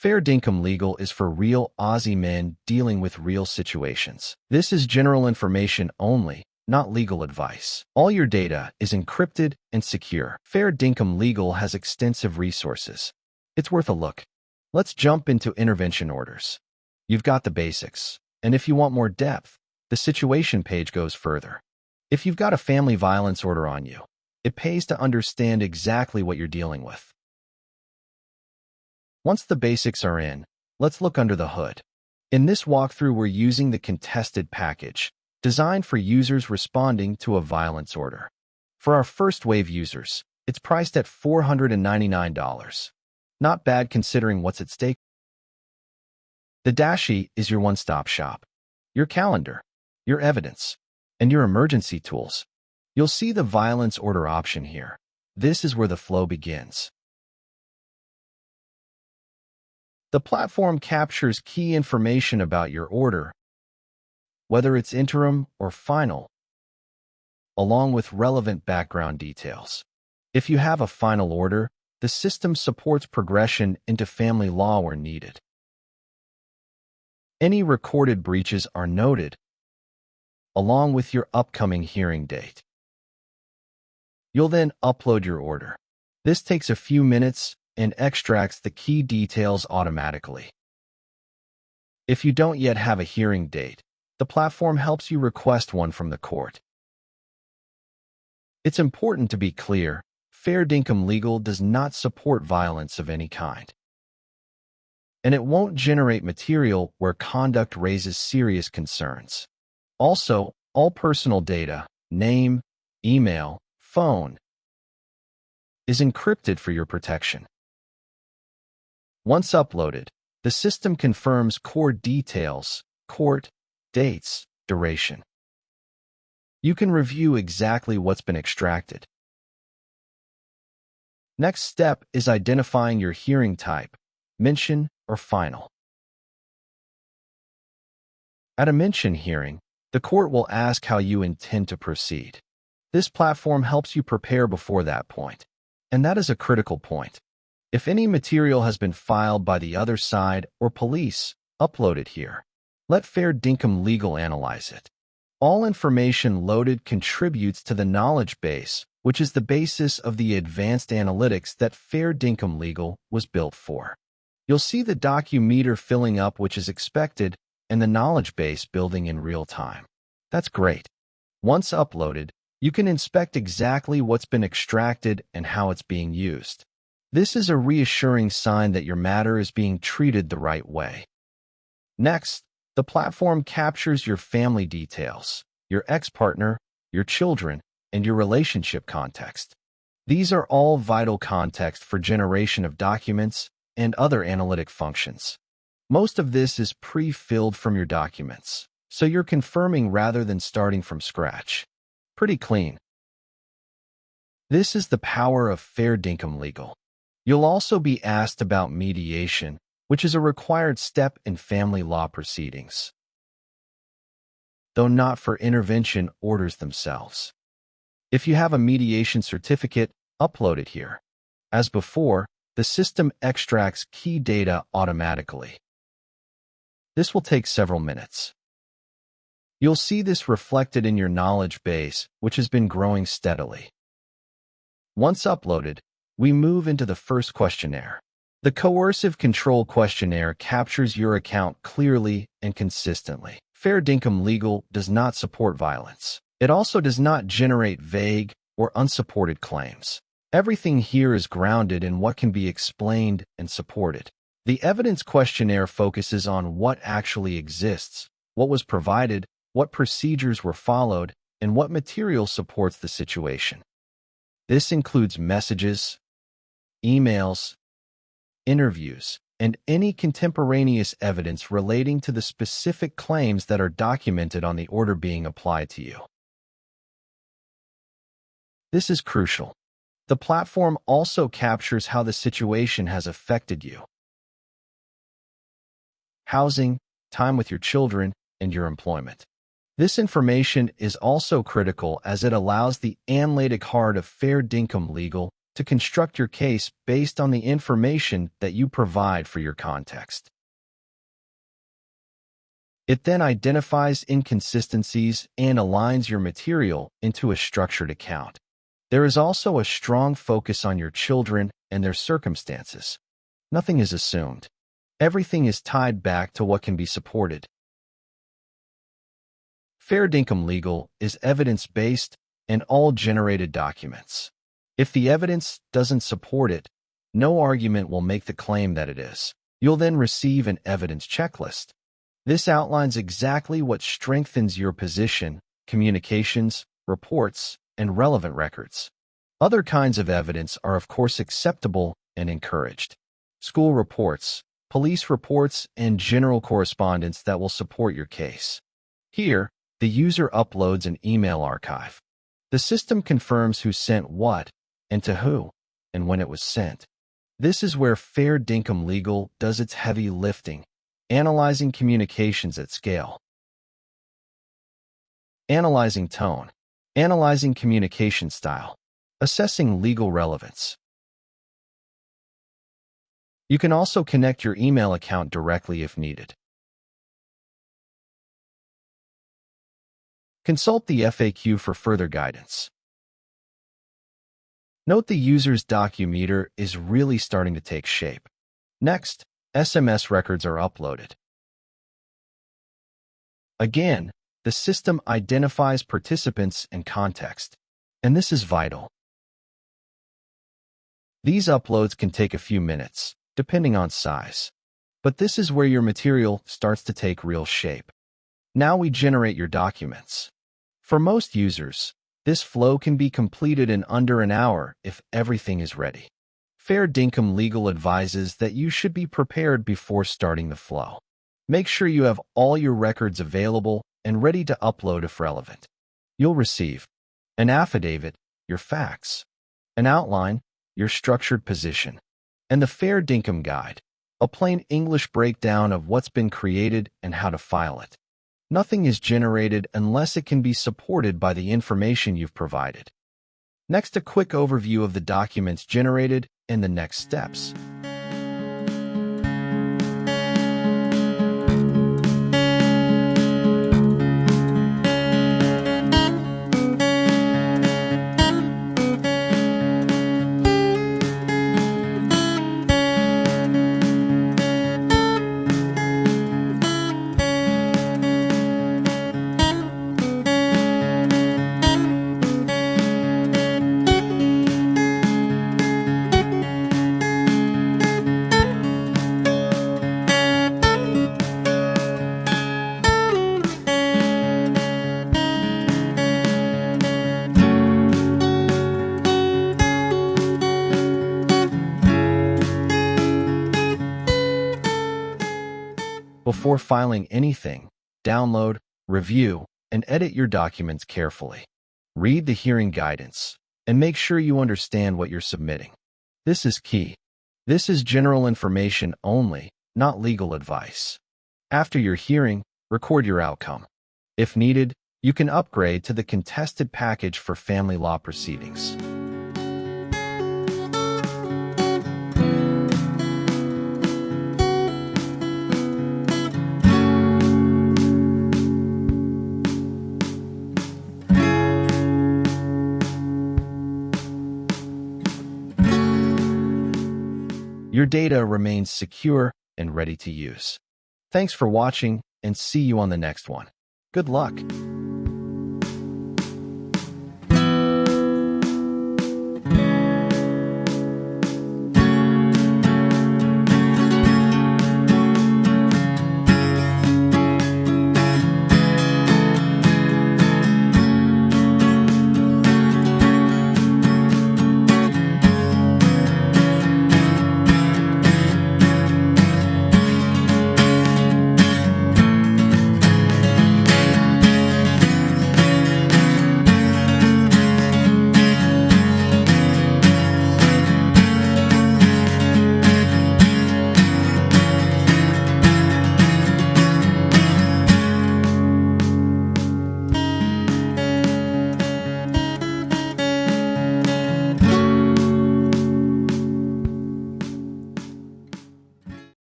Fair Dinkum Legal is for real Aussie men dealing with real situations. This is general information only, not legal advice. All your data is encrypted and secure. Fair Dinkum Legal has extensive resources. It's worth a look. Let's jump into intervention orders. You've got the basics, and if you want more depth, the situation page goes further. If you've got a family violence order on you, it pays to understand exactly what you're dealing with. Once the basics are in, let's look under the hood. In this walkthrough, we're using the contested package, designed for users responding to a violence order. For our first wave users, it's priced at $499. Not bad considering what's at stake. The Dashi is your one-stop shop. Your calendar, your evidence, and your emergency tools. You'll see the violence order option here. This is where the flow begins. The platform captures key information about your order, whether it's interim or final, along with relevant background details. If you have a final order, the system supports progression into family law where needed. Any recorded breaches are noted, along with your upcoming hearing date. You'll then upload your order. This takes a few minutes and extracts the key details automatically. If you don't yet have a hearing date, the platform helps you request one from the court. It's important to be clear, Fair Dinkum Legal does not support violence of any kind. And it won't generate material where conduct raises serious concerns. Also, all personal data, name, email, phone, is encrypted for your protection. Once uploaded, the system confirms core details, court, dates, duration. You can review exactly what's been extracted. Next step is identifying your hearing type, mention or final. At a mention hearing, the court will ask how you intend to proceed. This platform helps you prepare before that point, and that is a critical point. If any material has been filed by the other side or police, upload it here. Let Fair Dinkum Legal analyze it. All information loaded contributes to the knowledge base, which is the basis of the advanced analytics that Fair Dinkum Legal was built for. You'll see the documeter filling up, which is expected, and the knowledge base building in real time. That's great. Once uploaded, you can inspect exactly what's been extracted and how it's being used. This is a reassuring sign that your matter is being treated the right way. Next, the platform captures your family details, your ex-partner, your children, and your relationship context. These are all vital context for generation of documents and other analytic functions. Most of this is pre-filled from your documents, so you're confirming rather than starting from scratch. Pretty clean. This is the power of Fair Dinkum Legal. You'll also be asked about mediation, which is a required step in family law proceedings, though not for intervention orders themselves. If you have a mediation certificate, upload it here. As before, the system extracts key data automatically. This will take several minutes. You'll see this reflected in your knowledge base, which has been growing steadily. Once uploaded, we move into the first questionnaire. The Coercive Control Questionnaire captures your account clearly and consistently. Fair Dinkum Legal does not support violence. It also does not generate vague or unsupported claims. Everything here is grounded in what can be explained and supported. The Evidence Questionnaire focuses on what actually exists, what was provided, what procedures were followed, and what material supports the situation. This includes messages, emails, interviews, and any contemporaneous evidence relating to the specific claims that are documented on the order being applied to you. This is crucial. The platform also captures how the situation has affected you. Housing, time with your children, and your employment. This information is also critical as it allows the analytic heart of Fair Dinkum Legal to to construct your case based on the information that you provide for your context. It then identifies inconsistencies and aligns your material into a structured account. There is also a strong focus on your children and their circumstances. Nothing is assumed. Everything is tied back to what can be supported. Fair dinkum legal is evidence-based and all generated documents. If the evidence doesn't support it, no argument will make the claim that it is. You'll then receive an evidence checklist. This outlines exactly what strengthens your position, communications, reports, and relevant records. Other kinds of evidence are of course acceptable and encouraged. School reports, police reports, and general correspondence that will support your case. Here, the user uploads an email archive. The system confirms who sent what, and to who, and when it was sent. This is where Fair dinkum legal does its heavy lifting, analyzing communications at scale. Analyzing tone. Analyzing communication style. Assessing legal relevance. You can also connect your email account directly if needed. Consult the FAQ for further guidance. Note the user's documeter is really starting to take shape. Next, SMS records are uploaded. Again, the system identifies participants and context, and this is vital. These uploads can take a few minutes, depending on size. But this is where your material starts to take real shape. Now we generate your documents. For most users, this flow can be completed in under an hour if everything is ready. Fair dinkum legal advises that you should be prepared before starting the flow. Make sure you have all your records available and ready to upload if relevant. You'll receive an affidavit, your facts, an outline, your structured position, and the Fair dinkum guide, a plain English breakdown of what's been created and how to file it. Nothing is generated unless it can be supported by the information you've provided. Next, a quick overview of the documents generated and the next steps. Before filing anything, download, review, and edit your documents carefully. Read the hearing guidance, and make sure you understand what you're submitting. This is key. This is general information only, not legal advice. After your hearing, record your outcome. If needed, you can upgrade to the contested package for family law proceedings. Your data remains secure and ready to use. Thanks for watching, and see you on the next one. Good luck!